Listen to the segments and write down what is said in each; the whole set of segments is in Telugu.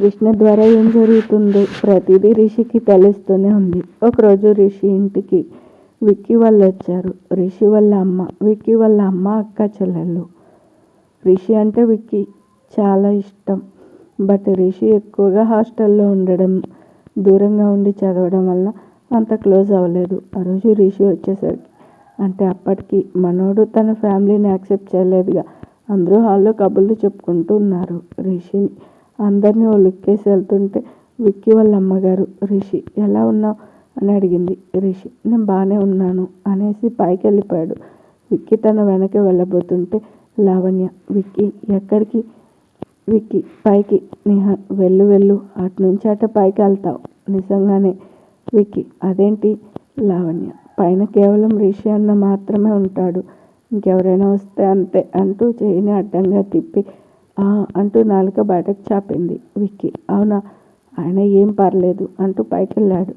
కృష్ణ ద్వారా ఏం జరుగుతుందో ప్రతిదీ రిషికి తెలుస్తూనే ఉంది. ఒకరోజు రిషి ఇంటికి విక్కీ వాళ్ళు వచ్చారు. రిషి వాళ్ళ అమ్మ, విక్కీ వాళ్ళ అమ్మ, అక్క చెల్లెళ్ళు. రిషి అంటే విక్కీ చాలా ఇష్టం. బట్ రిషి ఎక్కువగా హాస్టల్లో ఉండడం, దూరంగా ఉండి చదవడం వల్ల అంత క్లోజ్ అవ్వలేదు. ఆ రోజు రిషి వచ్చేసరికి అంటే అప్పటికి మనోడు తన ఫ్యామిలీని యాక్సెప్ట్ చేయలేదుగా. అందరూ హాల్లో కబుర్లు చెప్పుకుంటూ ఉన్నారు. రిషిని అందరినీ ఓ లుక్కేసి వెళ్తుంటే విక్కీ వాళ్ళ అమ్మగారు, రిషి ఎలా ఉన్నావు అని అడిగింది. రిషి నేను బాగానే ఉన్నాను అనేసి పైకి వెళ్ళిపోయాడు. విక్కీ తన వెనక వెళ్ళబోతుంటే లావణ్య, విక్కీ ఎక్కడికి? విక్కీ పైకి. నిహ వెళ్ళు వెళ్ళు, అటు నుంచి అట పైకి వెళ్తావు. నిజంగానే విక్కీ అదేంటి? లావణ్య పైన కేవలం రిషి అన్న మాత్రమే ఉంటాడు, ఇంకెవరైనా వస్తే అంతే అంటూ చేయిని అడ్డంగా తిప్పి అంటూ నాలుక బయటకు చాపింది. విక్కీ అవునా, ఆయన ఏం పర్లేదు అంటూ పైకి వెళ్ళాడు.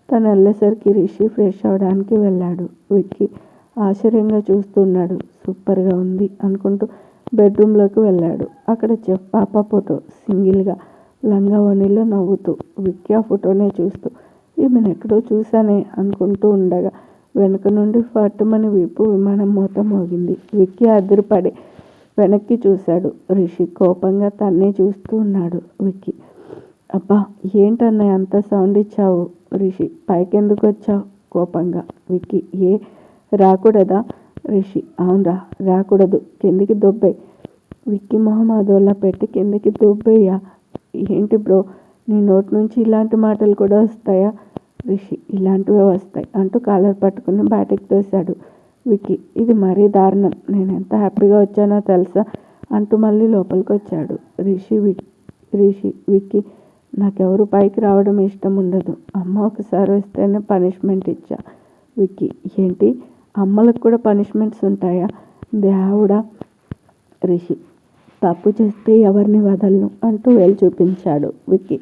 తను వెళ్ళేసరికి రిషి ఫ్రెష్ అవడానికి వెళ్ళాడు. విక్కీ ఆశ్చర్యంగా చూస్తున్నాడు. సూపర్గా ఉంది అనుకుంటూ బెడ్రూమ్లోకి వెళ్ళాడు. అక్కడ చెఫ్ పాప ఫోటో సింగిల్గా లంగా ఓణిలో నవ్వుతూ, విక్కీ ఆ ఫోటోనే చూస్తూ ఈమెను ఎక్కడో చూశానే అనుకుంటూ ఉండగా వెనుక నుండి ఫట్టుమని వీపు విమానం మూత మోగింది. విక్కీ అదిరిపడి వెనక్కి చూశాడు. రిషి కోపంగా తన్నే చూస్తూ ఉన్నాడు. విక్కీ అబ్బా ఏంటన్నయ్య అంత సౌండ్ ఇచ్చావు? రిషి పైకెందుకు వచ్చావు కోపంగా. విక్కీ ఏ రాకూడదా? రిషి అవునరా రాకూడదు, కిందికి దొబ్బే. విక్కీ మొహం అదోలా పెట్టి కిందికి దొబ్బేయ్యా. ఏంటి బ్రో, నీ నోటి నుంచి ఇలాంటి మాటలు కూడా వస్తాయా? రిషి ఇలాంటివే వస్తాయి అంటూ కాలర్ పట్టుకుని బయటకు తోశాడు. విక్కీ ఇది మరీ దారుణం, నేను ఎంత హ్యాపీగా వచ్చానో తెలుసా అంటూ మళ్ళీ లోపలికి వచ్చాడు. రిషి విక్కీ నాకెవరు పైకి రావడం ఇష్టం ఉండదు, అమ్మ ఒకసారి వస్తేనే పనిష్మెంట్ ఇచ్చా. విక్కీ ఏంటి, అమ్మలకు కూడా పనిష్మెంట్స్ ఉంటాయా దేవుడా? రిషి తప్పు చేస్తే ఎవరిని వదలను అంటూ వేలు చూపించాడు. విక్కీ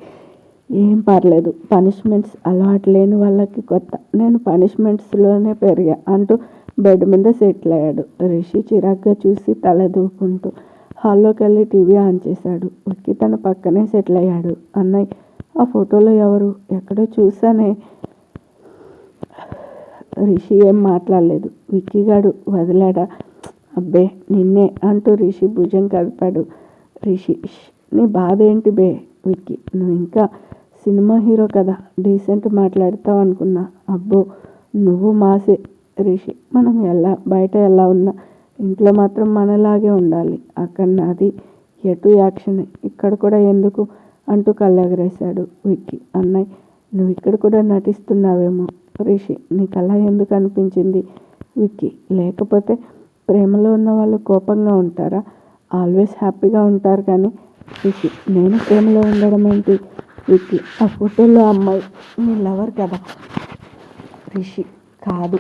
ఏం పర్లేదు, పనిష్మెంట్స్ అలవాటు లేని వాళ్ళకి కొత్త, నేను పనిష్మెంట్స్లోనే పెరిగా అంటూ బెడ్ మీద సెటిల్ అయ్యాడు. రిషి చిరాగ్గా చూసి తల దూకుంటూ హాల్లోకి వెళ్ళి టీవీ ఆన్ చేశాడు. విక్కీ తన పక్కనే సెటిల్ అయ్యాడు. అన్నయ్య ఆ ఫోటోలో ఎవరు, ఎక్కడో చూశానే. రిషి ఏం మాట్లాడలేదు. విక్కీ గాడు వదిలాడా? అబ్బే నిన్నే అంటూ రిషి భుజం కదిపాడు. రిషి నీ బాధ ఏంటి బే? విక్కీ నువ్వు ఇంకా సినిమా హీరో కదా, డీసెంట్ మాట్లాడతావు అనుకున్నా. అబ్బో నువ్వు మాసే. రిషి మనం బయట ఎలా ఉన్నా ఇంట్లో మాత్రం మనలాగే ఉండాలి. అక్కడ నాది ఎటు యాక్షన్, ఇక్కడ కూడా ఎందుకు అంటూ కళ్ళెగరేశాడు. విక్కీ అన్నయ్య నువ్వు ఇక్కడ కూడా నటిస్తున్నావేమో. రిషి నీకు అలా ఎందుకు అనిపించింది? విక్కీ లేకపోతే ప్రేమలో ఉన్న వాళ్ళు కోపంగా ఉంటారా? ఆల్వేస్ హ్యాపీగా ఉంటారు కానీ. రిషి నేను ప్రేమలో ఉండడం ఏంటి? విక్కీ ఆ ఫోటోలో అమ్మాయి నీ లవర్ కదా. రిషి కాదు.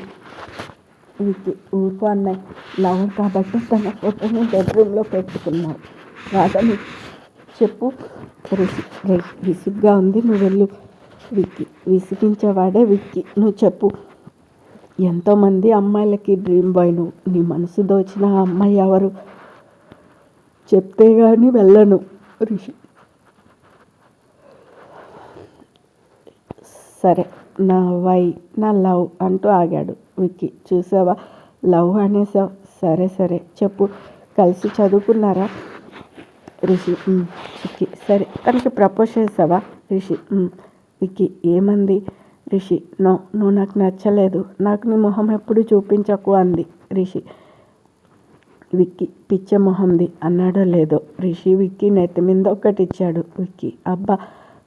విక్కీ ఊరుకో అన్నయ్య, లవర్ కాబట్టి తన ఫోటోని బెడ్రూమ్లో పెట్టుకున్నావు కాదని చెప్పు. రిషి విసుగ్గా ఉంది, నువ్వు వెళ్ళు. విక్కీ విసిగించేవాడే విక్కీ, నువ్వు చెప్పు. ఎంతోమంది అమ్మాయిలకి డ్రీమ్ బాయ్ నువ్వు, నీ మనసు దోచిన ఆ అమ్మాయి ఎవరు చెప్తే కానీ వెళ్ళను. రిషి సరే నా లవ్ అంటూ ఆగాడు. విక్కీ చూసావా, లవ్ అనేసావు. సరే సరే చెప్పు, కలిసి చదువుకున్నారా? రిషి విక్కీ సరే తనకి ప్రపోజ్ చేసావా? రిషి విక్కీ ఏమంది? రిషి నో, నువ్వు నాకు నచ్చలేదు, నాకు నీ మొహం ఎప్పుడు చూపించకు అంది. రిషి విక్కీ పిచ్చ మొహంది అన్నాడో లేదో రిషి విక్కీ నెత్తి మీద ఒక్కటిచ్చాడు. విక్కీ అబ్బా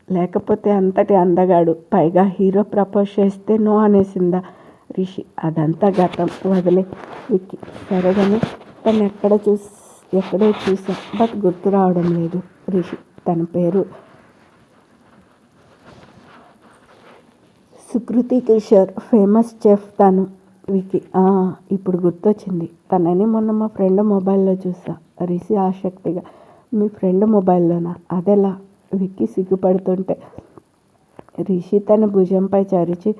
లేకపోతే అంతటి అందగాడు, పైగా హీరో ప్రపోజ్ చేస్తే నో అనేసిందా? రిషి అదంతా గతం వదిలే. విక్కీ సరేగాని తను ఎక్కడో చూసా బట్ గుర్తు రావడం లేదు. రిషి తన పేరు సుకృతి కిషోర్, ఫేమస్ చెఫ్ తను. విక్కీ ఇప్పుడు గుర్తొచ్చింది, తనని మొన్న మా ఫ్రెండ్ మొబైల్లో చూసా. రిషి ఆసక్తిగా మీ ఫ్రెండ్ మొబైల్లోనా, అదెలా? విక్కీ సిగ్గుపడుతుంటే రిషి తన భుజంపై చరిచి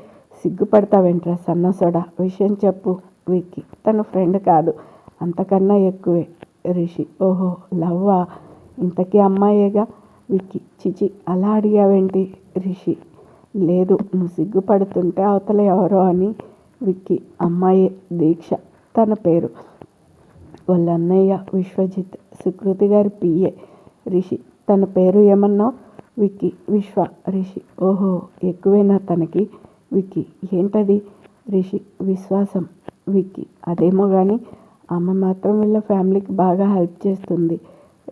సిగ్గుపడతావేంట్రా సన్నసోడా, విషయం చెప్పు. విక్కీ తన ఫ్రెండ్ కాదు, అంతకన్నా ఎక్కువే. రిషి ఓహో లవ్వా, ఇంతకీ అమ్మాయేగా. విక్కీ చిచి అలా అడిగావేంటి? రిషి లేదు, నువ్వు సిగ్గుపడుతుంటే అవతల ఎవరో అని. విక్కీ అమ్మాయి దీక్ష తన పేరు. వాళ్ళ అన్నయ్య విశ్వజిత్ సుకృతి గారి పిఏ. రిషి తన పేరు ఏమన్నావు? విక్కీ విశ్వ. రిషి ఓహో ఎక్కువేనా తనకి? విక్కీ ఏంటది? రిషి విశ్వాసం. విక్కీ అదేమో కానీ ఆమె మాత్రం వీళ్ళ ఫ్యామిలీకి బాగా హెల్ప్ చేస్తుంది.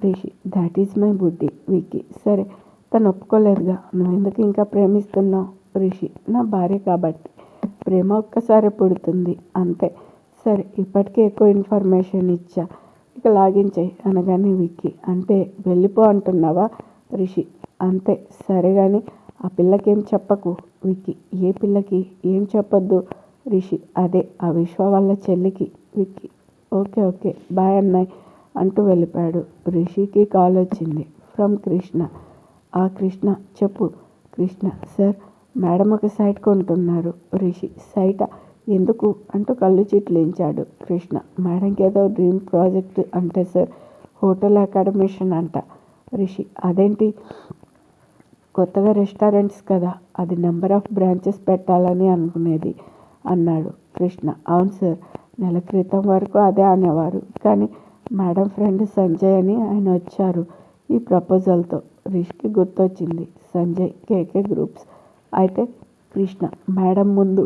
రిషి దాట్ ఈజ్ మై బుడ్డి. విక్కీ సరే, తను ఒప్పుకోలేదుగా, నువ్వెందుకు ఇంకా ప్రేమిస్తున్నావు? రిషి నా భార్య కాబట్టి. ప్రేమ ఒక్కసారి పుడుతుంది అంతే. సరే, ఇప్పటికే ఎక్కువ ఇన్ఫర్మేషన్ ఇచ్చా, ఇక లాగించేయి అనగానే విక్కీ అంటే వెళ్ళిపో అంటున్నావా? రిషి అంతే. సరే కానీ ఆ పిల్లకేం చెప్పకు. విక్కీ ఏ పిల్లకి? ఏం చెప్పొద్దు? రిషి అదే ఆ విశ్వ వాళ్ళ చెల్లికి. విక్కీ ఓకే ఓకే బాయ్ అన్నాయ్ అంటూ వెళ్ళిపోయాడు. రిషికి కాల్ వచ్చింది ఫ్రమ్ కృష్ణ. ఆ కృష్ణ చెప్పు. కృష్ణ సార్, మేడం ఒక సైట్ కొంటున్నారు. రిషి సైటా? ఎందుకు అంటూ కళ్ళు చిట్లించాడు. కృష్ణ మేడంకి ఏదో డ్రీమ్ ప్రాజెక్ట్ అంటే సార్, హోటల్ అకాడమిషన్ అంట. రిషి అదేంటి? కొత్తగా రెస్టారెంట్స్ కదా, అది నెంబర్ ఆఫ్ బ్రాంచెస్ పెట్టాలని అనుకునేది అన్నాడు. కృష్ణ అవును సార్, నెల క్రితం వరకు అదే అనేవారు, కానీ మేడం ఫ్రెండ్ సంజయ్ అని ఆయన వచ్చారు ఈ ప్రపోజల్తో. రిషికి గుర్తొచ్చింది సంజయ్ కేకే గ్రూప్స్. అయితే కృష్ణ మేడం ముందు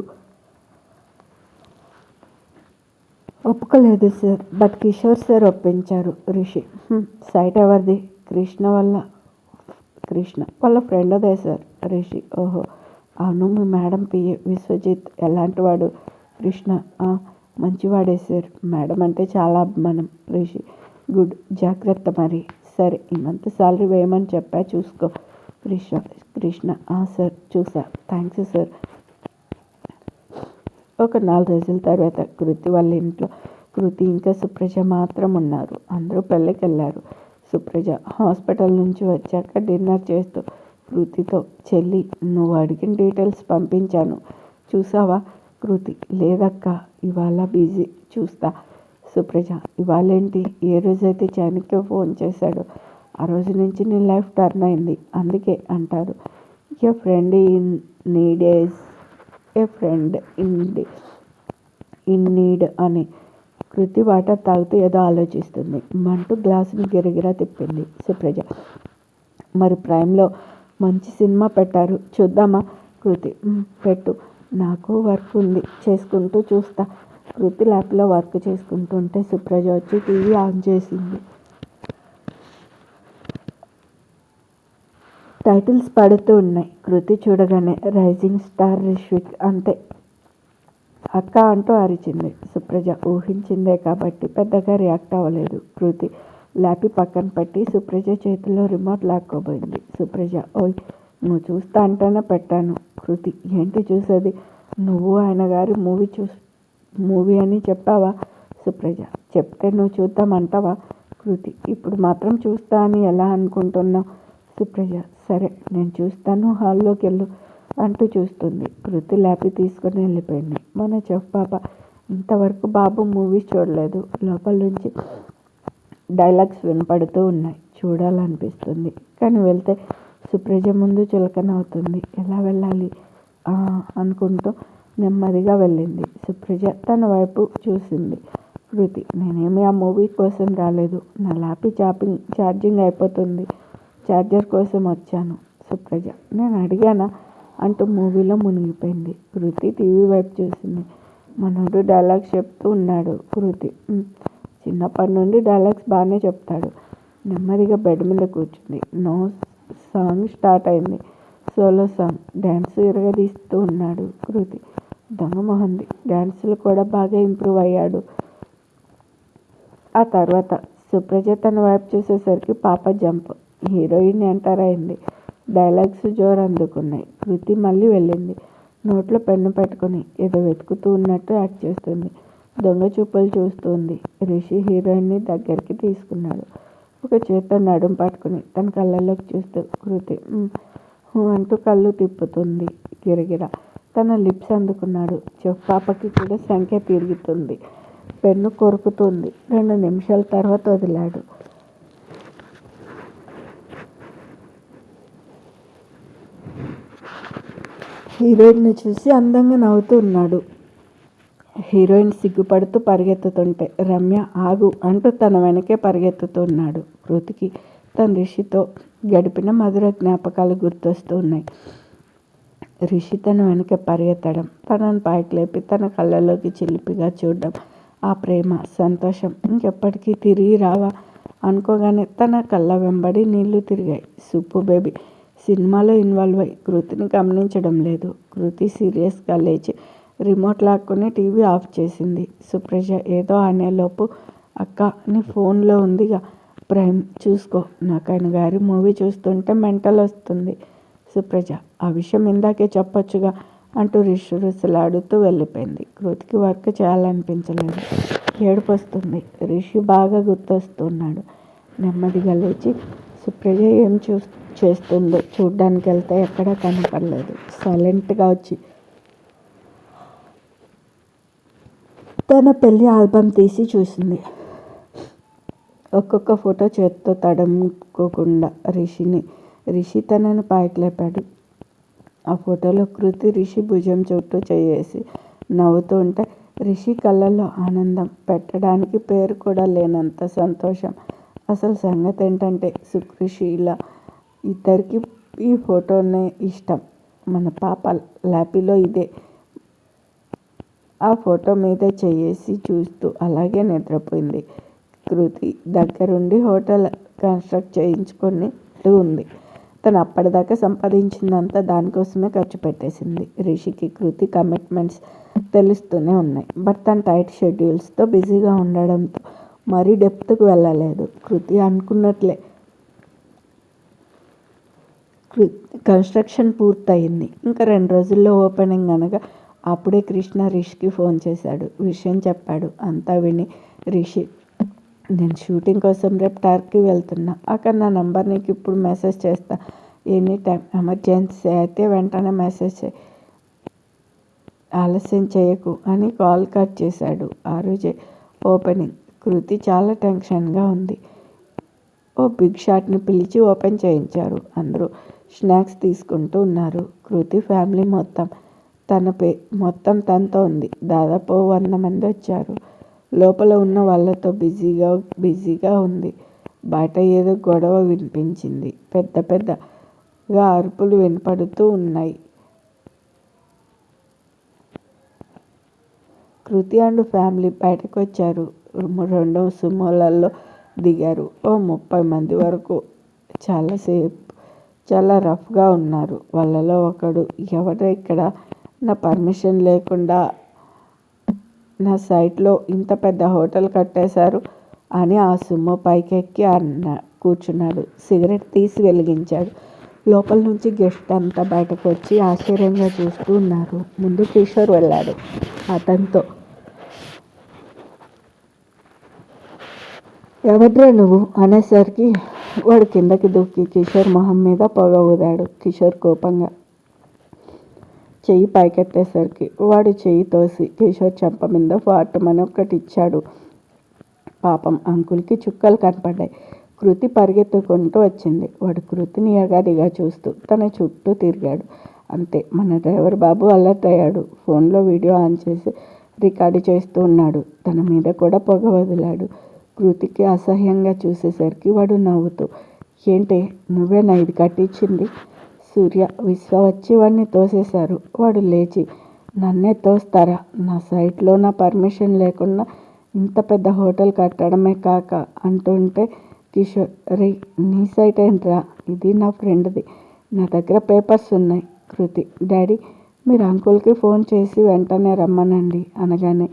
ఒప్పుకోలేదు సార్, బట్ కిషోర్ సార్ ఒప్పించారు. రిషి సైట్ ఎవరిది? కృష్ణ వాళ్ళ ఫ్రెండ్దే సార్. రిషి ఓహో అవును, మీ మేడం పిఏ విశ్వజిత్ ఎలాంటి వాడు? కృష్ణ మంచివాడే సార్, మేడం అంటే చాలా అభిమానం. రిషి గుడ్, జాగ్రత్త మరి. సరే, ఈ మంత్ శాలరీ వేయమని చెప్పా, చూసుకో. కృష్ణ సార్ చూసా, థ్యాంక్స్ సార్. ఒక 4 రోజుల తర్వాత కృతి వాళ్ళ ఇంట్లో కృతి ఇంకా సుప్రజ మాత్రం ఉన్నారు. అందరూ పెళ్ళికి వెళ్ళారు. సుప్రజ హాస్పిటల్ నుంచి వచ్చాక డిన్నర్ చేస్తూ కృతితో చెల్లి నువ్వు అడిగిన డీటెయిల్స్ పంపించాను, చూసావా? కృతి లేదక్క, ఇవాళ బిజీ, చూస్తా. సుప్రజ ఇవాళేంటి? ఏ రోజైతే చాణక్య ఫోన్ చేశాడు ఆ రోజు నుంచి నీ లైఫ్ టర్న్ అయింది, అందుకే అంటారు ఏ ఫ్రెండ్ ఇన్ నీడ్ అని. కృతి వాటర్ తాగుతూ ఏదో ఆలోచిస్తుంది. మంటూ గ్లాసుని గిరగిరా తిప్పింది. సుప్రజ మరి ప్రైమ్లో మంచి సినిమా పెట్టారు, చూద్దామా? కృతి పెట్టు, నాకు వర్క్ ఉంది, చేసుకుంటూ చూస్తా. కృతి ల్యాప్లో వర్క్ చేసుకుంటుంటే సుప్రజ వచ్చి టీవీ ఆన్ చేసింది. టైటిల్స్ పడుతూ ఉన్నాయి. కృతి చూడగానే రైజింగ్ స్టార్ రిషిక్ అంతే. అక్క అంటూ అరిచింది. సుప్రజ ఊహించిందే కాబట్టి పెద్దగా రియాక్ట్ అవ్వలేదు. కృతి ల్యాపి పక్కన పెట్టి సుప్రజ చేతిలో రిమోట్ లాక్కోబోయింది. సుప్రజ ఓయ్, నువ్వు చూస్తా అంటేనే పెట్టాను. కృతి ఏంటి చూసేది? నువ్వు ఆయన గారి మూవీ అని చెప్పావా? సుప్రజ చెప్తే నువ్వు చూద్దామంటావా? కృతి ఇప్పుడు మాత్రం చూస్తా అని ఎలా అనుకుంటున్నావు? సుప్రజ సరే, నేను చూస్తాను, హాల్లోకి వెళ్ళు అంటూ చూస్తుంది. కృతి ల్యాపి తీసుకొని వెళ్ళిపోయింది. మన చెఫ్ పాప ఇంతవరకు బాబు మూవీస్ చూడలేదు. లోపల నుంచి డైలాగ్స్ వినపడుతూ ఉన్నాయి, చూడాలనిపిస్తుంది. కానీ వెళ్తే సుప్రజ ముందు చులకన అవుతుంది. ఎలా వెళ్ళాలి అనుకుంటూ నెమ్మదిగా వెళ్ళింది. సుప్రజ తన వైపు చూసింది. కృతి నేనేమి ఆ మూవీ కోసం రాలేదు, నా ల్యాపి ఛార్జింగ్ అయిపోతుంది, ఛార్జర్ కోసం వచ్చాను. సుప్రజ నేను అడిగానా అంటూ మూవీలో మునిగిపోయింది. కృతి టీవీ వైపు చూసింది. మనోడు డైలాగ్స్ చెప్తూ ఉన్నాడు. కృతి చిన్నప్పటి నుండి డైలాగ్స్ బాగానే చెప్తాడు. నెమ్మదిగా బెడ్ మీద కూర్చుంది. నో సాంగ్ స్టార్ట్ అయింది. Solo song. డ్యాన్స్ ఇరగదీస్తూ ఉన్నాడు. కృతి దొంగ మొహంది, డ్యాన్సులు కూడా బాగా ఇంప్రూవ్ అయ్యాడు. ఆ తర్వాత సుప్రజ తన వైపు చూసేసరికి పాప జంప్, హీరోయిన్ ఎంటర్ అయింది. డైలాగ్స్ జోరు అందుకున్నాయి. కృతి మళ్ళీ వెళ్ళింది. నోట్లో పెన్ను పెట్టుకుని ఏదో వెతుకుతూ ఉన్నట్టు యాక్ట్ చేస్తుంది. దొంగ చూపులు చూస్తుంది. రిషి హీరోయిన్ని దగ్గరికి తీసుకున్నాడు. ఒక చేత్తో నడుం పట్టుకుని తన కళ్ళల్లోకి చూస్తూ కృతి అంటూ కళ్ళు తిప్పుతుంది గిరగిరా. తన లిప్స్ అందుకున్నాడు. చెఫ్ పాపకి కూడా సంఖ్య తిరుగుతుంది. పెన్ను కొరుకుతుంది. 2 నిమిషాల తర్వాత వదిలాడు. హీరోయిన్ని చూసి అందంగా నవ్వుతూ ఉన్నాడు. హీరోయిన్ సిగ్గుపడుతూ పరిగెత్తుతుంటే రమ్య ఆగు అంటూ తన వెనకే పరిగెత్తుతున్నాడు. కృతికి తన రిషితో గడిపిన మధుర జ్ఞాపకాలు గుర్తొస్తూ ఉన్నాయి. రిషి తన వెనక పరిగెత్తడం, తనను పైకి లేపి తన కళ్ళలోకి చిలిపిగా చూడడం, ఆ ప్రేమ, సంతోషం ఇంకెప్పటికీ తిరిగి రావా అనుకోగానే తన కళ్ళ వెంబడి నీళ్లు తిరిగాయి. సుబ్బు బేబీ సినిమాలో ఇన్వాల్వ్ అయి కృతిని గమనించడం లేదు. కృతి సీరియస్గా లేచి రిమోట్ లాక్కుని టీవీ ఆఫ్ చేసింది. సుప్రజ ఏదో అనేలోపు అక్క నీ ఫోన్లో ఉందిగా ప్రైమ్ చూసుకో, నాకు ఆయన గారి మూవీ చూస్తుంటే మెంటల్ వస్తుంది. సుప్రజ ఆ విషయం ఇందాకే చెప్పొచ్చుగా అంటూ రుసలాడుతూ వెళ్ళిపోయింది. కృతికి వర్క్ చేయాలనిపించలేదు. ఏడుపు వస్తుంది. రిషి బాగా గుర్తొస్తున్నాడు. నెమ్మదిగా లేచి సుప్రజ ఏం చేస్తుందో చూడ్డానికి వెళ్తే ఎక్కడా కనపడలేదు. సైలెంట్గా వచ్చి తన పెళ్లి ఆల్బమ్ తీసి చూసింది. ఒక్కొక్క ఫోటో చేత్తో తడుముకోకుండా రిషి తనని పైకి లేపాడు. ఆ ఫోటోలో కృతి రిషి భుజం చుట్టూ చేసి నవ్వుతూ ఉంటే రిషి కళ్ళల్లో ఆనందం, పెట్టడానికి పేరు కూడా లేనంత సంతోషం. అసలు సంగతి ఏంటంటే సుకృషిల ఇద్దరికి ఈ ఫోటోనే ఇష్టం. మన పాప లాపీలో ఇదే. ఆ ఫోటో మీదే చేసి చూస్తూ అలాగే నిద్రపోయింది. కృతి దగ్గరుండి హోటల్ కన్స్ట్రక్ట్ చేయించుకొని ఉంది. తను అప్పటిదాకా సంపాదించిందంతా దానికోసమే ఖర్చు పెట్టేసింది. రిషికి కృతి కమిట్మెంట్స్ తెలుస్తూనే ఉన్నాయి. బట్ తన టైట్ షెడ్యూల్స్తో బిజీగా ఉండడంతో మరీ డెప్త్కు వెళ్ళలేదు. కృతి అనుకున్నట్లే కన్స్ట్రక్షన్ పూర్తయింది. ఇంకా 2 రోజుల్లో ఓపెనింగ్ అనగా అప్పుడే కృష్ణ రిషికి ఫోన్ చేశాడు. విషయం చెప్పాడు. అంతా విని రిషి నేను షూటింగ్ కోసం రేపు టర్కీ వెళ్తున్నా. అక్కడ నా నంబర్ నీకు ఇప్పుడు మెసేజ్ చేస్తా. ఎనీ టైం ఎమర్జెన్సీ అయితే వెంటనే మెసేజ్ చేయి, ఆలస్యం చేయకు అని కాల్ కట్ చేశాడు. ఆ రోజే ఓపెనింగ్. కృతి చాలా టెన్షన్గా ఉంది. ఓ బిగ్ షాట్ని పిలిచి ఓపెన్ చేయించారు. అందరూ స్నాక్స్ తీసుకుంటూ ఉన్నారు. కృతి ఫ్యామిలీ మొత్తం తనతో ఉంది. దాదాపు 100 మంది వచ్చారు. లోపల ఉన్న వాళ్ళతో బిజీగా ఉంది. బయట ఏదో గొడవ వినిపించింది. పెద్దగా అరుపులు వినపడుతూ ఉన్నాయి. కృతి అండ్ ఫ్యామిలీ బయటకు వచ్చారు. 2 సుమోలలో దిగారు. ఓ 30 మంది వరకు. చాలా రఫ్గా ఉన్నారు. వాళ్ళలో ఒకడు ఎవరు ఇక్కడ నా పర్మిషన్ లేకుండా నా సైట్లో ఇంత పెద్ద హోటల్ కట్టేశారు అని ఆ సుమో పైకెక్కి కూర్చున్నాడు. సిగరెట్ తీసి వెలిగించాడు. లోపల నుంచి గెస్ట్ అంతా బయటకు వచ్చి ఆశ్చర్యంగా చూస్తూ ఉన్నారు. ముందు కిషోర్ వెళ్ళాడు. అతనితో ఎవడ్రా నువ్వు అనేసరికి వాడు కిందకి దూకి కిషోర్ మొహం మీద పొగ ఊదాడు. కిషోర్ కోపంగా చెయ్యి పైకెత్తేసరికి వాడు చెయ్యి తోసి కిషోర్ చెంప మీద ఫాటుమని ఒకటి ఇచ్చాడు. పాపం అంకుల్కి చుక్కలు కనపడ్డాయి. కృతి పరిగెత్తుకుంటూ వచ్చింది. వాడు కృతిని ఎగాదిగా చూస్తూ తన చుట్టూ తిరిగాడు. అంతే, మన డ్రైవర్ బాబు అలర్ట్ అయ్యాడు. ఫోన్లో వీడియో ఆన్ చేసి రికార్డు చేస్తూ ఉన్నాడు. తన మీద కూడా పొగ వదిలాడు. కృతికి అసహ్యంగా చూసేసరికి వాడు నవ్వుతూ ఏంటే నువ్వేనా ఇది కట్టించింది? సూర్య, విశ్వ వచ్చి వాడిని తోసేశారు. వాడు లేచి నన్నే తోస్తారా? నా సైట్లో నా పర్మిషన్ లేకుండా ఇంత పెద్ద హోటల్ కట్టడమే కాక అంటుంటే కిషోర్ రే నీ సైట్ ఏంట్రా? ఇది నా ఫ్రెండ్ది, నా దగ్గర పేపర్స్ ఉన్నాయి. కృతి డాడీ మీరు అంకుల్కి ఫోన్ చేసి వెంటనే రమ్మనండి అనగానే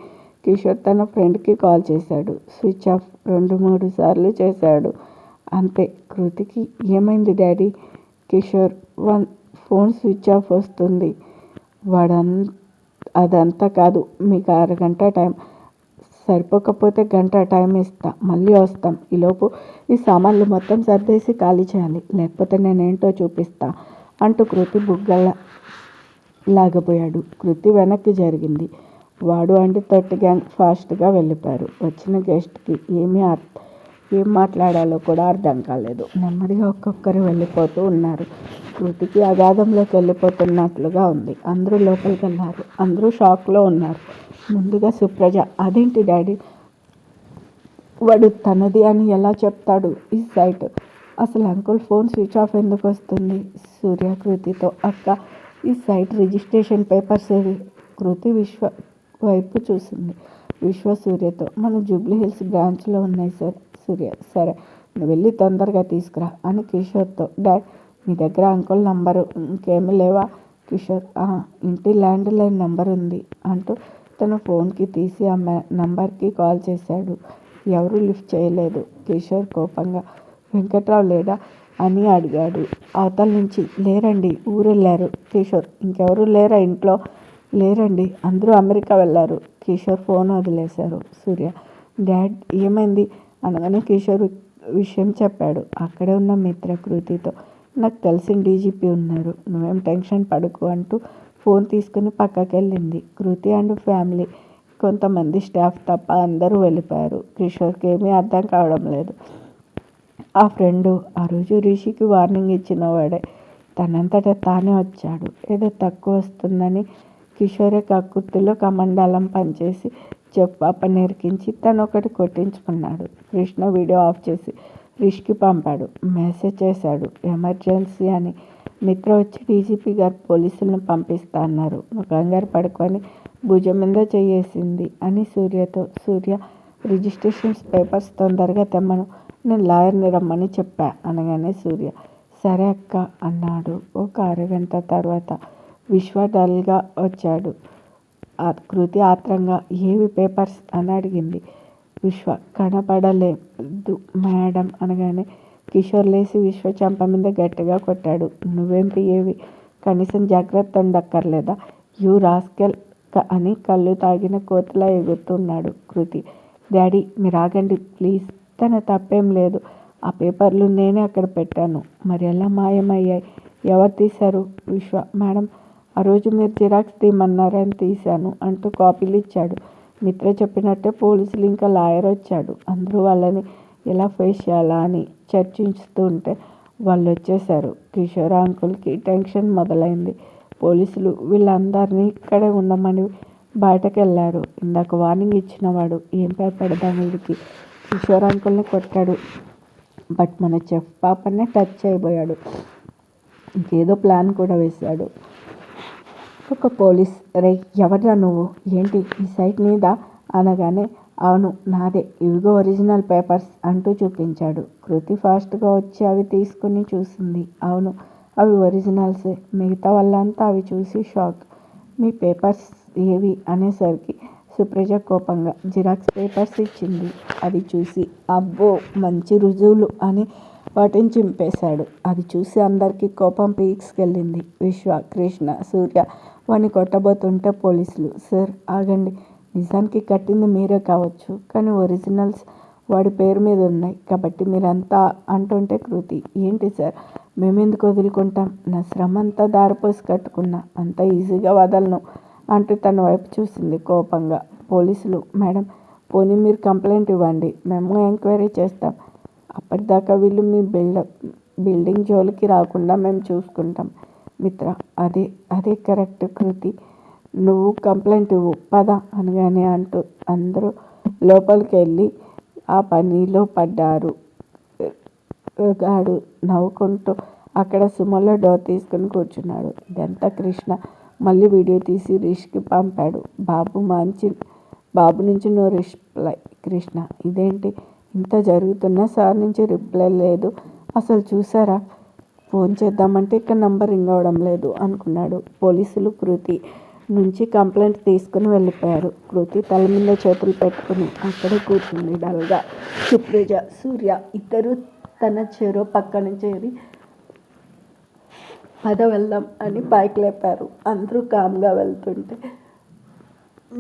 కిషోర్ తన ఫ్రెండ్కి కాల్ చేశాడు. Switch off. 2-3 సార్లు చేశాడు. అంతే. కృతికి ఏమైంది daddy? Kishore phone switch off వస్తుంది. అదంతా కాదు, మీకు 1/2 గంట టైం, సరిపోకపోతే 1 గంట టైం ఇస్తా, మళ్ళీ వస్తాం. ఈలోపు ఈ సామాన్లు మొత్తం సర్దేసి ఖాళీ చేయాలి, లేకపోతే నేనేంటో చూపిస్తా అంటూ కృతి బుగ్గల లాగబోయాడు. కృతి వెనక్కి జరిగింది. వాడు అండ్ 30 గ్యాంగ్ ఫాస్ట్గా వెళ్ళిపోయారు. వచ్చిన గెస్ట్కి ఏమీ ఏం మాట్లాడాలో కూడా అర్థం కాలేదు. నెమ్మదిగా ఒక్కొక్కరు వెళ్ళిపోతూ ఉన్నారు. కృతికి అగాధంలోకి వెళ్ళిపోతున్నట్లుగా ఉంది. అందరూ లోపలికి వెళ్ళారు. అందరూ షాక్లో ఉన్నారు. ముందుగా సుప్రజ, అదేంటి డాడీ, వాడు తనది అని ఎలా చెప్తాడు? ఈ సైట్ అసలు అంకుల్ ఫోన్ స్విచ్ ఆఫ్ ఎందుకు వస్తుంది? సూర్య కృతితో, అక్క ఈ సైట్ రిజిస్ట్రేషన్ పేపర్స్ ఏవి? కృతి విశ్వ వైపు చూసింది. విశ్వ సూర్యతో, మన జూబ్లీ హిల్స్ బ్రాంచ్లో ఉన్నాయి సార్. సూర్య, సరే నువ్వు వెళ్ళి తొందరగా తీసుకురా అని కిషోర్తో. డాడ్ మీ దగ్గర అంకుల్ నంబరు ఇంకేమీ లేవా? కిషోర్, ఇంటి ల్యాండ్ లైన్ నంబర్ ఉంది అంటూ తన ఫోన్కి తీసి ఆ నంబర్కి కాల్ చేశాడు. ఎవరూ లిఫ్ట్ చేయలేదు. కిషోర్ కోపంగా, వెంకట్రావు లేడా అని అడిగాడు. అవతల నుంచి, లేరండి ఊరెళ్ళారు. కిషోర్, ఇంకెవరూ లేరా ఇంట్లో? లేరండి, అందరూ అమెరికా వెళ్ళారు. కిషోర్ ఫోన్ వదిలేశారు. సూర్య, డాడ్ ఏమైంది అనగానే కిషోర్ విషయం చెప్పాడు. అక్కడే ఉన్న మిత్ర కృతితో, నాకు తెలిసిన డీజీపీ ఉన్నారు, నువ్వేం టెన్షన్ పడుకు అంటూ ఫోన్ తీసుకుని పక్కకి వెళ్ళింది. కృతి అండ్ ఫ్యామిలీ, కొంతమంది స్టాఫ్ తప్ప అందరూ వెళ్ళిపోయారు. కిషోర్కి ఏమీ అర్థం కావడం లేదు. ఆ ఫ్రెండు ఆ రోజు రిషికి వార్నింగ్ ఇచ్చిన వాడే తనంతటా తానే వచ్చాడు. ఏదో తక్కువ వస్తుందని కిషోరే కక్కుర్తిలో కమండలం పనిచేసి పాప నేర్కించి తను ఒకటి కొట్టించుకున్నాడు. కృష్ణ వీడియో ఆఫ్ చేసి రిష్కి పంపాడు. మెసేజ్ చేశాడు, ఎమర్జెన్సీ అని. మిత్ర వచ్చి డీజీపీ గారు పోలీసులను పంపిస్తా అన్నారు, నువ్వు కంగారు పడుకొని భుజం మీద చేయేసింది అని సూర్యతో. సూర్య, రిజిస్ట్రేషన్స్ పేపర్స్ తొందరగా తెమ్మను, నేను లాయర్ని రమ్మని చెప్పా అనగానే సూర్య, సరే అక్క అన్నాడు. ఒక అరగంట తర్వాత విశ్వ డల్గా వచ్చాడు. కృతి ఆత్రంగా, ఏవి పేపర్స్ అని అడిగింది. విశ్వ, కనపడలేదు మేడం అనగానే కిషోర్ లేచి విశ్వ చెంప మీద గట్టిగా కొట్టాడు. నువ్వేంటి ఏవి, కనీసం జాగ్రత్త ఉండక్కర్లేదా? యూ రాస్కెల్ అని కళ్ళు తాగిన కోతిలా ఎగురుతున్నాడు. కృతి, డాడీ మీరు ఆగండి ప్లీజ్, తన తప్పేం లేదు, ఆ పేపర్లు నేనే అక్కడ పెట్టాను, మరి ఎలా మాయమయ్యాయి, ఎవరు తీశారు? విశ్వ, మేడం ఆ రోజు మీరు జిరాక్స్ తీయమన్నారని తీశాను అంటూ కాపీలు ఇచ్చాడు. మిత్ర చెప్పినట్టే పోలీసులు ఇంకా లాయర్ వచ్చాడు. అందరూ వాళ్ళని ఎలా ఫేస్ చేయాలా అని చర్చించుతూ ఉంటే వాళ్ళు వచ్చేశారు. కిషోర్ అంకుల్కి టెన్షన్ మొదలైంది. పోలీసులు వీళ్ళందరినీ ఇక్కడే ఉండమని బయటకు వెళ్ళారు. ఇందాక వార్నింగ్ ఇచ్చినవాడు ఏం భయపడదాం వీడికి, కిషోర్ అంకుల్ని కొట్టాడు, బట్ మన చెఫ్ పాపనే టచ్ చేయబోయాడు. ఇంకేదో ప్లాన్ కూడా వేశాడు. ఒక పోలీస్, రే ఎవరా నువ్వు, ఏంటి ఈ సైట్ నీదా అనగానే, అవును నాదే, ఇవిగో ఒరిజినల్ పేపర్స్ అంటూ చూపించాడు. కృతి ఫాస్ట్గా వచ్చి అవి తీసుకుని చూసింది. అవును అవి ఒరిజినల్సే. మిగతా వాళ్ళంతా అవి చూసి షాక్. మీ పేపర్స్ ఏవి అనేసరికి సుప్రజ కోపంగా జిరాక్స్ పేపర్స్ ఇచ్చింది. అది చూసి, అబ్బో మంచి రుజువులు అని వాటిని చింపేశాడు. అది చూసి అందరికీ కోపం పీక్స్కెళ్ళింది. విశ్వ, కృష్ణ, సూర్య వాడిని కొట్టబోతుంటే పోలీసులు, సార్ ఆగండి, నిజానికి కట్టింది మీరే కావచ్చు, కానీ ఒరిజినల్స్ వాడి పేరు మీద ఉన్నాయి కాబట్టి మీరంతా అంటుంటే కృతి, ఏంటి సార్ మేమెందుకు వదులుకుంటాం, నా శ్రమ అంతా దారిపోసి కట్టుకున్నా, అంత ఈజీగా వదలను అంటూ తన వైపు చూసింది కోపంగా. పోలీసులు, మేడం పోనీ మీరు కంప్లైంట్ ఇవ్వండి, మేము ఎంక్వైరీ చేస్తాం, అప్పటిదాకా వీళ్ళు మీ బిల్డింగ్ జోలికి రాకుండా మేము చూసుకుంటాం. మిత్ర, అదే కరెక్ట్ కృతి, నువ్వు కంప్లైంట్ ఇవ్వు పద అనగానే అంటూ అందరూ లోపలికి వెళ్ళి ఆ పనిలో పడ్డారు. గాడు నవ్వుకుంటూ అక్కడ సుమలో డోర్ తీసుకుని కూర్చున్నాడు. ఇదంతా కృష్ణ మళ్ళీ వీడియో తీసి రిష్కి పంపాడు. బాబు నుంచి నో రిప్లై. కృష్ణ, ఇదేంటి ఇంత జరుగుతున్నా సార్ నుంచి రిప్లై లేదు, అసలు చూసారా, ఫోన్ చేద్దామంటే ఇక్కడ నంబర్ రింగ్ అవ్వడం లేదు అనుకున్నాడు. పోలీసులు కృతి నుంచి కంప్లైంట్ తీసుకుని వెళ్ళిపోయారు. కృతి తల మీద చేతులు పెట్టుకుని అక్కడే కూర్చుంది డల్గా. సుప్రజ, సూర్య ఇద్దరు తన చెరో పక్కన చేరి పద వెళ్దాం అని పైకి లేపారు. అందరూ కామ్గా వెళ్తుంటే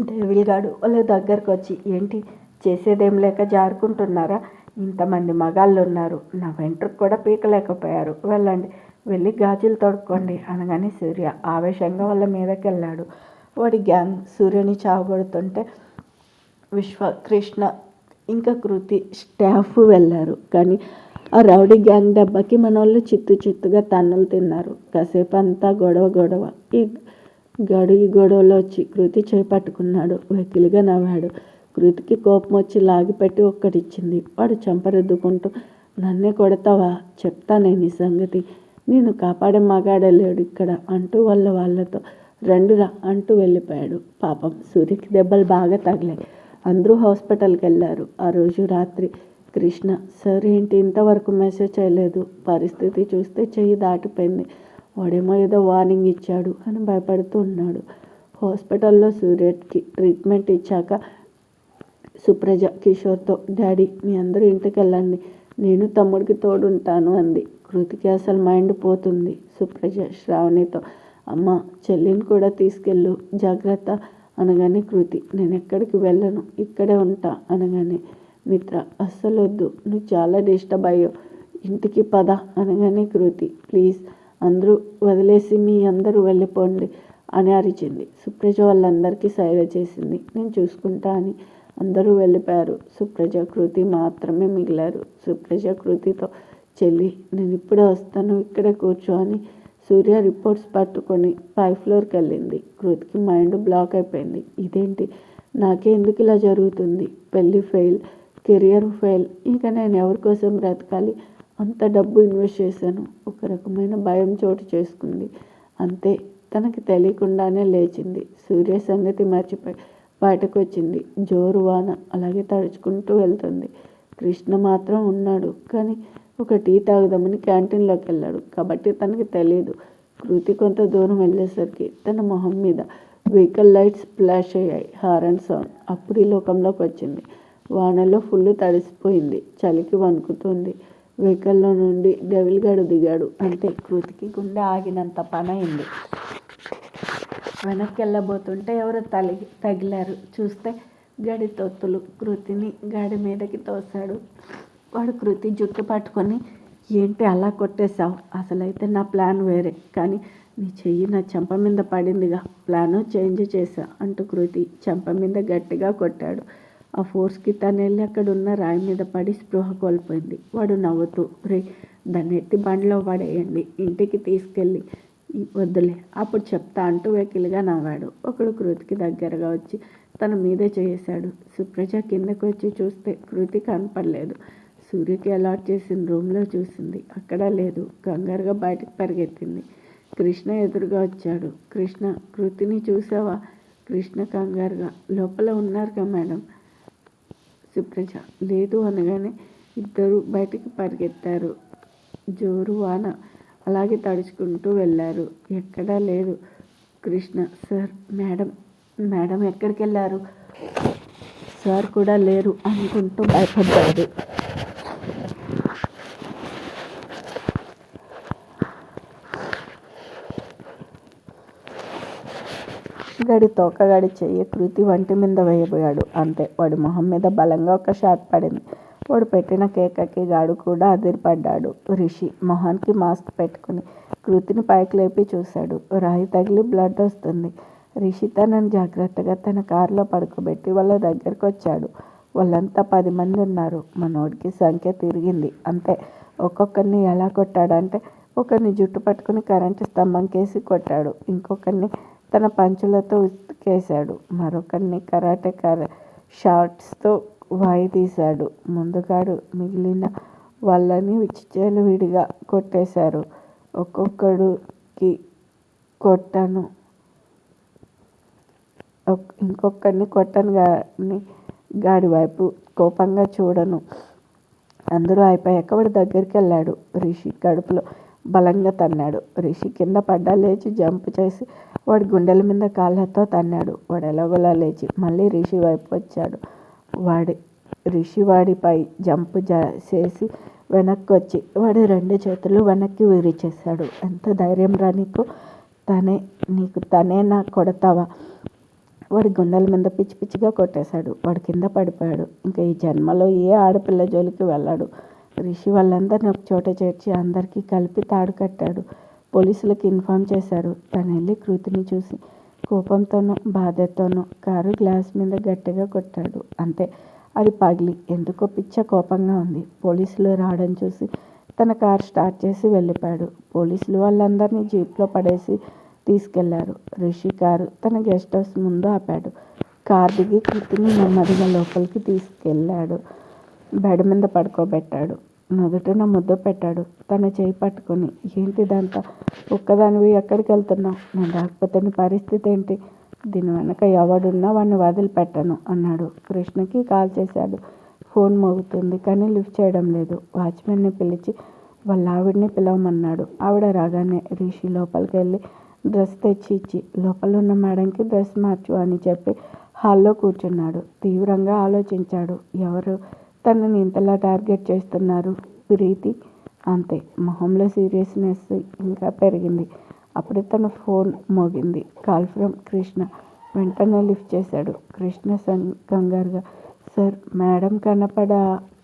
డేవిల్ గాడు వాళ్ళ దగ్గరకు వచ్చి, ఏంటి చేసేదేం లేక జారుకుంటున్నారా, ఇంతమంది మగాళ్ళు ఉన్నారు, నా వెంట్రుకు కూడా పీకలేకపోయారు, వెళ్ళండి వెళ్ళి గాజులు తొడుక్కోండి అనగానే సూర్య ఆవేశంగా వాళ్ళ మీదకి వెళ్ళాడు. వాడి గ్యాంగ్ సూర్యని చావగొడుతుంటే విశ్వ, కృష్ణ ఇంకా కృతి స్టాఫ్ వెళ్ళారు. కానీ ఆ రౌడీ గ్యాంగ్ దెబ్బకి మన వాళ్ళు చిత్తుగా తన్నులు తిన్నారు. కాసేపు అంతా గొడవ. ఈ గొడవలో వచ్చి కృతి చేపట్టుకున్నాడు. వెకిలిగా నవ్వాడు. కృతికి కోపం వచ్చి లాగిపెట్టి ఒక్కటిచ్చింది. వాడు చెంపరెద్దుకుంటూ, నన్నే కొడతావా? చెప్తానే నీ సంగతి. నేను కాపాడే మగాడే లేడు ఇక్కడ అంటూ వాళ్ళతో రండిరా అంటూ వెళ్ళిపోయాడు. పాపం సూర్యకి దెబ్బలు బాగా తగిలాయి. అందరూ హాస్పిటల్కి వెళ్ళారు. ఆ రోజు రాత్రి కృష్ణ, సార్ ఏంటి ఇంతవరకు మెసేజ్ చేయలేదు? పరిస్థితి చూస్తే చెయ్యి దాటిపోయింది. వాడేమో ఏదో వార్నింగ్ ఇచ్చాడు అని భయపడుతూ ఉన్నాడు. హాస్పిటల్లో సూర్యకి ట్రీట్మెంట్ ఇచ్చాక సుప్రజ కిషోర్తో, డాడీ మీ అందరూ ఇంటికి వెళ్ళండి, నేను తమ్ముడికి తోడుంటాను అంది. కృతికి అసలు మైండ్ పోతుంది. సుప్రజ శ్రావణితో, అమ్మ చెల్లిని కూడా తీసుకెళ్ళు, జాగ్రత్త అనగానే కృతి, నేను ఎక్కడికి వెళ్ళను, ఇక్కడే ఉంటా అనగానే మిత్ర, అస్సలు వద్దు, నువ్వు చాలా డిస్టర్బ్ అయ్యావు, ఇంటికి పద అనగానే కృతి, ప్లీజ్ అందరూ వదిలేసి మీ అందరూ వెళ్ళిపోండి అని అరిచింది. సుప్రజ వాళ్ళందరికీ సైగ చేసింది. నేను చూసుకుంటా అని అందరూ వెళ్ళిపోయారు. సుప్రజ కృతి మాత్రమే మిగిలారు. సుప్రజ కృతితో, చెల్లి నేను ఇప్పుడే వస్తాను, ఇక్కడే కూర్చో అని సూర్య రిపోర్ట్స్ పట్టుకొని పై ఫ్లోర్కి వెళ్ళింది. కృతికి మైండ్ బ్లాక్ అయిపోయింది. ఇదేంటి, నాకే ఎందుకు ఇలా జరుగుతుంది? పెళ్ళి ఫెయిల్, కెరియర్ ఫెయిల్, ఇంకా నేను ఎవరి కోసం బ్రతకాలి? అంత డబ్బు ఇన్వెస్ట్ చేశాను. ఒక రకమైన భయం చోటు చేసుకుంది. అంతే, తనకి తెలియకుండానే లేచింది. సూర్య సంగతి మర్చిపోయి బయటకు వచ్చింది. జోరు వాన అలాగే తడుచుకుంటూ వెళ్తుంది. కృష్ణ మాత్రం ఉన్నాడు. కానీ ఒక టీ తాగుదామని క్యాంటీన్లోకి వెళ్ళాడు కాబట్టి తనకి తెలియదు. కృతి కొంత దూరం వెళ్ళేసరికి తన మొహం మీద వెహికల్ లైట్స్ ఫ్లాష్ అయ్యాయి. Horn sound. అప్పుడు ఈ లోకంలోకి వచ్చింది. వానలో ఫుల్ తడిసిపోయింది. చలికి వణుకుతుంది. వెహికల్లో నుండి డెవిల్ గడు దిగాడు. అంతే, కృతికి గుండె ఆగినంత పని అయింది. వెనక్కి వెళ్ళబోతుంటే ఎవరో తగిలారు. చూస్తే గడి తొత్తులు కృతిని గాడి మీదకి తోశాడు. వాడు కృతి జుట్టు పట్టుకొని, ఏంటి అలా కొట్టేశావు? అసలైతే నా ప్లాన్ వేరే, కానీ నీ చెయ్యి నా చెంప మీద పడిందిగా, ప్లాను చేంజ్ చేశా అంటూ కృతి చెంప మీద గట్టిగా కొట్టాడు. ఆ ఫోర్స్కి తను వెళ్ళి అక్కడున్న రాయి మీద పడి స్పృహ కోల్పోయింది. వాడు నవ్వుతూ, రే దాన్ని ఎత్తి బండిలో పడేయండి, ఇంటికి తీసుకెళ్ళి వద్దులే అప్పుడు చెప్తా అంటూ వెకిలిగా నవ్వాడు. ఒకడు కృతికి దగ్గరగా వచ్చి తన మీదే చేశాడు. సుప్రజ కిందకు వచ్చి చూస్తే కృతి కనపడలేదు. సూర్యకి అలాట్ చేసిన రూమ్లో చూసింది. అక్కడ లేదు. కంగారుగా బయటకు పరిగెత్తింది. కృష్ణ ఎదురుగా వచ్చాడు. కృష్ణ, కృతిని చూసావా? కృష్ణ కంగారుగా, లోపల ఉన్నారుగా మేడం. సుప్రజ, లేదు అనగానే ఇద్దరు బయటికి పరిగెత్తారు. జోరు వాన అలాగే తడుచుకుంటూ వెళ్ళారు. ఎక్కడా లేదు. కృష్ణ, సార్, మేడం ఎక్కడికి వెళ్ళారు? సార్ కూడా లేరు అనుకుంటూ భయపడ్డాడు. తోకగాడి చెయ్యి కృతి వంటి మీద వేయబోయాడు. అంతే, వాడి మొహం మీద బలంగా ఒక షాట్ పడింది. వాడు పెట్టిన కేకకి గాడు కూడా అదిరిపడ్డాడు. రిషి మొహానికి మాస్క్ పెట్టుకుని కృతిని పైకి లేపి చూశాడు. రాయి తగిలి బ్లడ్ వస్తుంది. రిషి తనని జాగ్రత్తగా తన కారులో పడుకోబెట్టి వాళ్ళ దగ్గరకు వచ్చాడు. వాళ్ళంతా 10 మంది ఉన్నారు. మనోడికి సంఖ్య తిరిగింది. అంతే, ఒక్కొక్కరిని ఎలా కొట్టాడంటే, ఒకరిని జుట్టు పట్టుకుని కరెంటు స్తంభం కేసి కొట్టాడు. ఇంకొకరిని తన పంచులతో ఉతికేశాడు. మరొకరిని కరాటే షార్ట్స్తో వాయి తీశాడు. ముందుగాడు మిగిలిన వాళ్ళని విచ్చిచేలు విడిగా కొట్టేశారు. ఒక్కొక్కడికి కొట్టను, ఇంకొకరిని కొట్టను కానీ గాడి వైపు కోపంగా చూడను. అందరూ అయిపోయాక వాడి దగ్గరికి వెళ్ళాడు. రిషి కడుపులో బలంగా తన్నాడు. రిషి కింద పడ్డా లేచి జంప్ చేసి వాడి గుండెల మీద కాళ్ళతో తన్నాడు. వాడు ఎలాగోలా లేచి మళ్ళీ రిషి వైపు వచ్చాడు. రిషి వాడిపై జంప్ చేసి వెనక్కి వచ్చి వాడి 2 చేతులు వెనక్కి విరిచేశాడు. ఎంత ధైర్యం రా నీకు? తనే నా కొడతావా? వాడి గుండెల మీద పిచ్చి పిచ్చిగా కొట్టేశాడు. వాడు కింద పడిపోయాడు. ఇంకా ఈ జన్మలో ఏ ఆడపిల్ల జోలికి వెళ్ళాడు. రిషి వాళ్ళందరినీ ఒక చోట చేర్చి అందరికీ కలిపి తాడు కట్టాడు. పోలీసులకు ఇన్ఫామ్ చేశారు. తను వెళ్ళి కృతిని చూసి కోపంతోనూ బాధతోనూ కారు గ్లాస్ మీద గట్టిగా కొట్టాడు. అంతే, అది పగిలి ఎందుకో పిచ్చ కోపంగా ఉంది. పోలీసులు రావడం చూసి తన కారు స్టార్ట్ చేసి వెళ్ళిపోయాడు. పోలీసులు వాళ్ళందరినీ జీప్లో పడేసి తీసుకెళ్లారు. రిషి కారు తన గెస్ట్ హౌస్ ముందు ఆపాడు. కారు దిగి కృతిని నెమ్మదిగా లోపలికి తీసుకెళ్ళాడు. బెడ్ మీద పడుకోబెట్టాడు. నుదుటిన ముద్దు పెట్టాడు. తన చేయి పట్టుకుని, ఏంటిదంతా? ఒక్కదానివి ఎక్కడికి వెళ్తున్నావు? నేను రాకపోతే నీ పరిస్థితి ఏంటి? దీని వెనక ఎవడున్నా వాడిని వదిలిపెట్టను అన్నాడు. కృష్ణకి కాల్ చేశాడు. ఫోన్ మోగుతుంది కానీ లిఫ్ట్ చేయడం లేదు. వాచ్మెన్ని పిలిచి వాళ్ళ ఆవిడ్ని పిలవమన్నాడు. ఆవిడ రాగానే రిషి లోపలికి వెళ్ళి డ్రెస్ తెచ్చి ఇచ్చి లోపల ఉన్న మేడంకి డ్రెస్ మార్చు అని చెప్పి హాల్లో కూర్చున్నాడు. తీవ్రంగా ఆలోచించాడు. ఎవరు తనని ఇంతలా టార్గెట్ చేస్తున్నారు? ప్రీతి. అంతే. మొహంలో సీరియస్నెస్ ఇంకా పెరిగింది. అప్పుడే తన ఫోన్ మోగింది. Call from Krishna. వెంటనే లిఫ్ట్ చేశాడు. కృష్ణ కంగారుగా, సార్, మేడం కనపడా?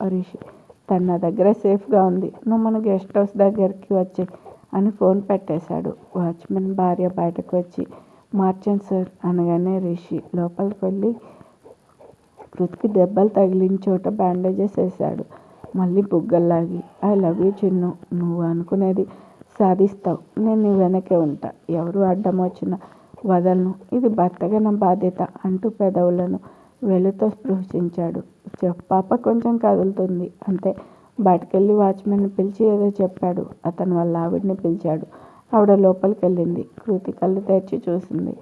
రిషి, తన దగ్గర సేఫ్గా ఉంది. నువ్వు మన గెస్ట్ హౌస్ దగ్గరికి వచ్చి అని ఫోన్ పెట్టేశాడు. వాచ్మెన్ భార్య బయటకు వచ్చి మార్చండి సార్ అనగానే రిషి లోపలికి వెళ్ళి కృతికి దెబ్బలు తగిలిన చోట బ్యాండేజెస్ వేశాడు. మళ్ళీ బుగ్గల్లాగి, ఐ లవ్ యూ చిన్ను, నువ్వు అనుకునేది సాధిస్తావు. నేను నీ వెనకే ఉంటా. ఎవరు అడ్డం వచ్చినా వదలను. ఇది భర్తగా నా బాధ్యత అంటూ పెదవులను వెలుతో స్పృశించాడు. పాప కొంచెం కదులుతుంది అంతే. బయటకెళ్ళి వాచ్మెన్ని పిలిచి ఏదో చెప్పాడు. అతను వాళ్ళ ఆవిడ్ని పిలిచాడు. ఆవిడ లోపలికి వెళ్ళింది. కృతి కళ్ళు తెరిచి చూసింది.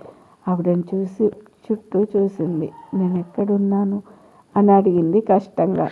ఆవిడని చూసి చుట్టూ చూసింది. నేను ఎక్కడున్నాను అని అడిగింది కష్టంగా.